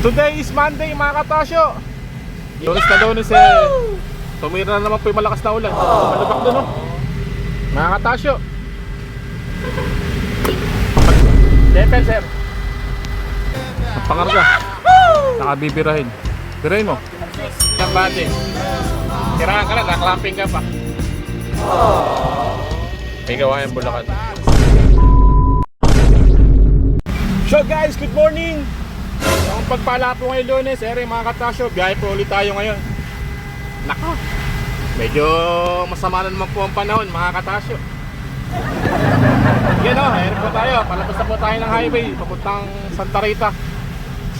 Today is Monday mga katasyo. Lunes na lunes tumira na naman po yung malakas na ulan. Malubak doon no mga katasyo. Depende sir. Pangarga. Nakabibirahin. Birahin mo. Yan bate. Tirahan ka na, naklamping ka pa. May gawa yung Bulacan. So guys, good morning. Ang pagpala po ngayon lunes, mga katasyo, biyahe po ulit tayo ngayon. Naka, medyo masama na naman po ang panahon mga katasyo. Yan o, ayan po tayo, palabas na po tayo ng highway papuntang Santa Rita.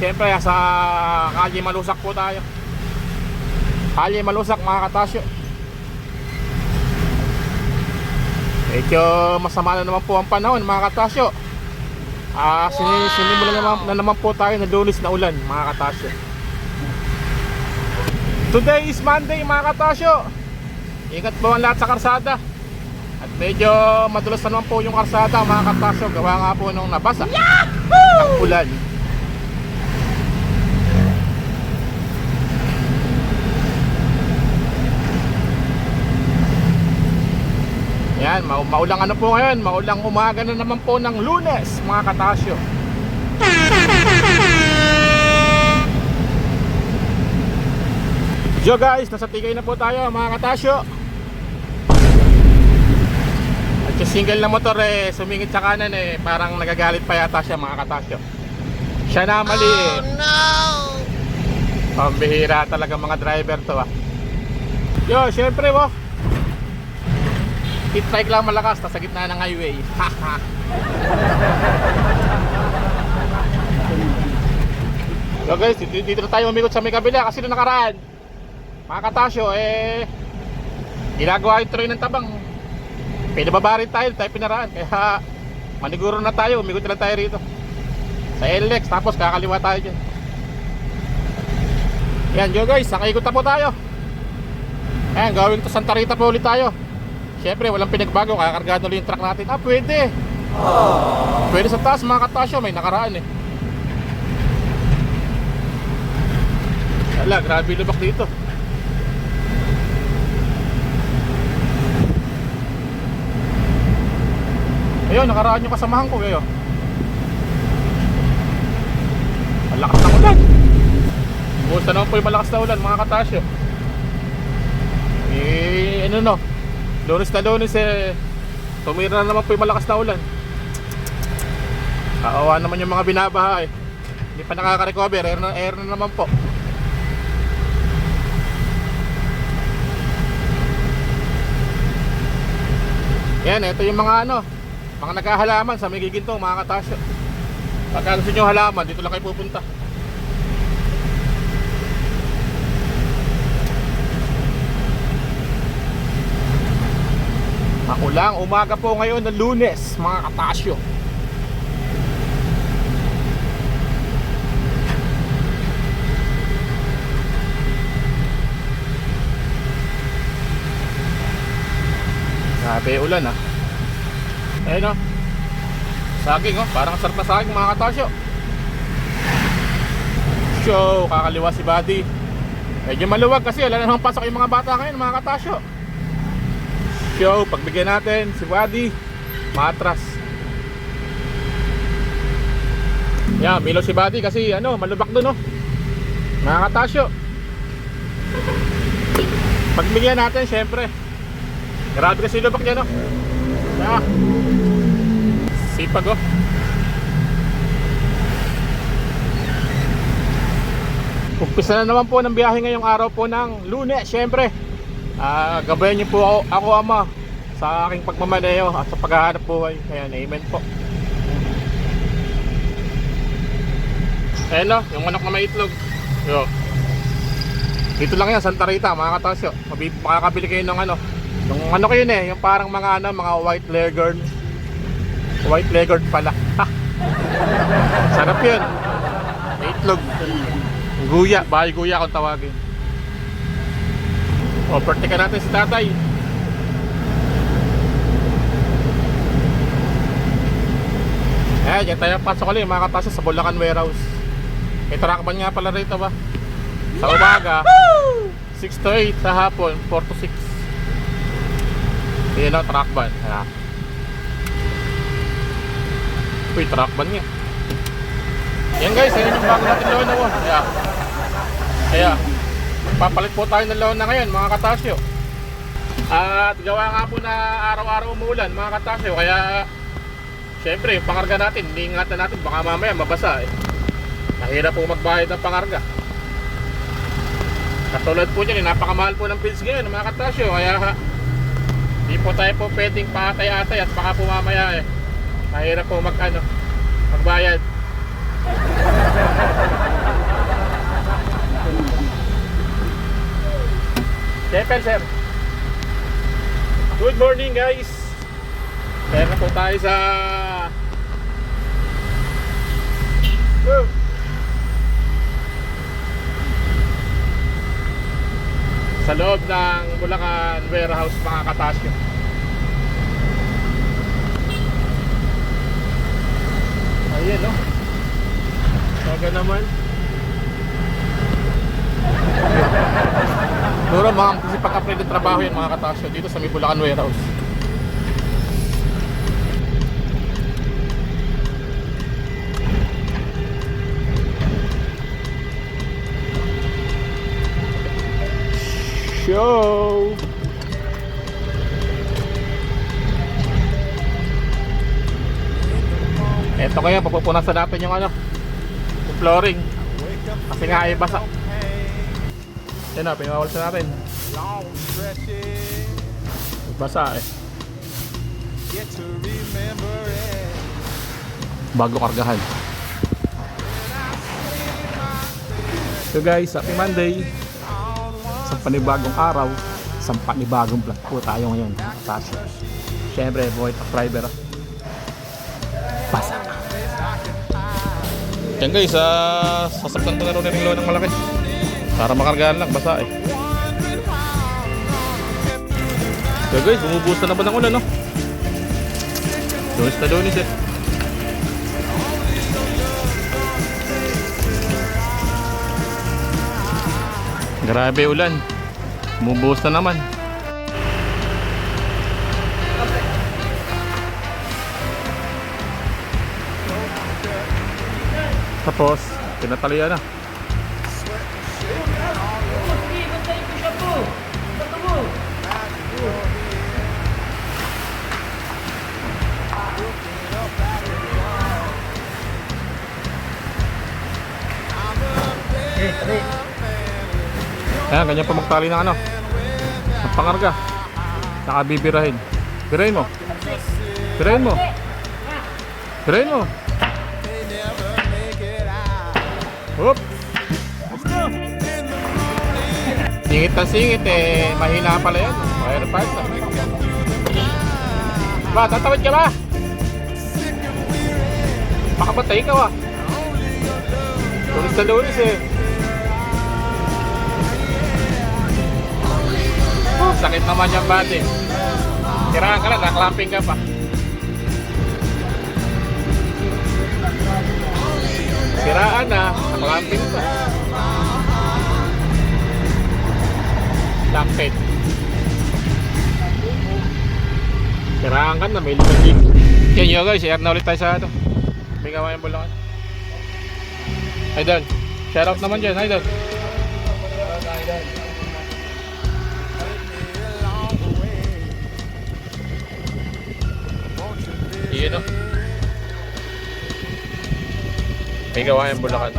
Siyempre sa Kalye Malusak po tayo. Kalye Malusak mga katasyo. Medyo masama na naman po ang panahon mga katasyo. Sinimulan na naman po tayo na lunes na ulan mga katasyo. Today is Monday mga katasyo. Ingat po ang lahat sa karsada. At medyo madulas na naman po yung karsada mga katasyo. Gawa nga po nung nabasa ng ulan. Yan, maulang ano po ngayon, maulang umaga na naman po ng lunes mga katasyo. Yo guys, nasa Tigay na po tayo mga katasyo. At yung single na motor sumingit sa kanan parang nagagalit pa yata siya mga katasyo. Siya na mali Oh no! Pambihira talaga mga driver to Yo, syempre hit trike lang malakas, nasa gitna ng highway. So guys, dito na tayo umikot sa may kabila kasi nung nakaraan mga katasyo ginagawa yung tuloy ng tabang. Pinababarin tayo pinaraan. Kaya maniguro na tayo, umikot na tayo rito sa LX, tapos kakaliwa tayo dyan. Yan yo guys, nakaikot na po tayo. Ayan, gawin to Santa Rita po ulit tayo. Siyempre walang pinagbago, kakakargado ulit yung truck natin. Pwede. Pwede sa taas mga katasyo, may nakaraan Wala, grabe lubak dito. Ayun, nakaraan yung kasamahan ko ngayon. Malakas na ulan. Busa naman po yung malakas na ulan mga katasyo. Lunes na lunes tumira na naman po yung malakas na ulan. Kaawa naman yung mga binabaha Hindi pa nakaka-recover, air na naman po. Yan, ito yung mga mga naghahalaman sa may giginto mga katasyo. Pagka gusto nyo halaman, dito lang kayo pupunta. Makulang umaga po ngayon ng lunes mga katasyo. Grabe ulan Ayun saging parang sarap na saging mga katasyo. So kakaliwa si Buddy. Medyo maluwag kasi wala na namang pasok yung mga bata ngayon mga katasyo. So pagbigyan natin si Buddy matras. Yan, milo si Buddy kasi malubak dun mga katasyo. Pagbigyan natin syempre. Grabe kasi lubak niya sipag Umpisa na naman po ng biyahe ngayong araw po ng lunes. Syempre gabayan niyo po ako ama sa aking pagmamaneho at sa paghahanap buhay. Kaya amen po. Ayun yung manok na may itlog. Dito lang yan, Santa Rita mga katasyo. Makakabili kayo ng yung ko yun yung parang mga mga white leghorn. White leghorn pala. Sarap yun. May itlog. Guya, bahay guya kung tawagin. Pertikan natin si tatay. Dyan tayo pasok ulit mga katasyo sa Bulacan Warehouse. May trackman nga pala rito ba? Sa umaga, 6 to 8. Sa hapon, 4 to 6. Yan o, trackman. Ayan. Uy, trackman nga. Yan guys, ayun yung bago natin lona mo. Kaya, papalit po tayo ng lona ngayon mga katasyo. At gawa nga po na araw-araw umuulan mga katasyo. Kaya, syempre, yung pangarga natin, iniingatan natin, baka mamaya mabasa eh. Mahirap po magbayad ng pangarga. Katulad po dyan, napakamahal po ng pills ngayon mga katasyo. Kaya, hindi po tayo po pwedeng paatay-atay at baka po mamaya eh. Mahirap po magbayad. Sepel sir. Good morning guys. Pera po tayo sa loob ng Bulacan Warehouse mga katasyo. Ayan no. Saga naman. Duro mga kasi pag-apply ng trabaho yan mga katasyo dito sa may Bulacan Warehouse. Show! Eto kaya papupunasan natin yung yung flooring kasi nga ay basa. Yan na, pinawawalsan natin. Basa eh. Bago kargahan. So guys, happy Monday. Isang panibagong araw, isang panibagong vlog po tayo ngayon. Tasyo. Siyempre, buhay truck driver. Basa. Yan guys, sasaktan ko na rin yung load ng malaki. Para makargahan lang, basa eh. So guys, bumubuhos na naman ng ulan, no? Lunis na lunis eh. Grabe ulan. Bumubuhos na naman. Tapos, tinatalian na. Ayan, ganyan pa magtali ng ng pangarga. Nakabibirahin. Birahin mo. Birahin mo. Birahin mo. Hop. Singit na singit eh. Mahina pala yan. Fire part na. Ba, tatawid ka ba? Baka patay ka ba? Lunis na lunis eh. Sakit naman yung body. Tirahan ka lang, naklamping ka pa. Siraan na, naklamping pa. Lakpit. Tirahan ka na, may limagig. Yan yun guys, share na ulit tayo sa may gawa yung Bulacan. Idol, shout out naman dyan, Idol. Yun o. May gawa yung Bulacan.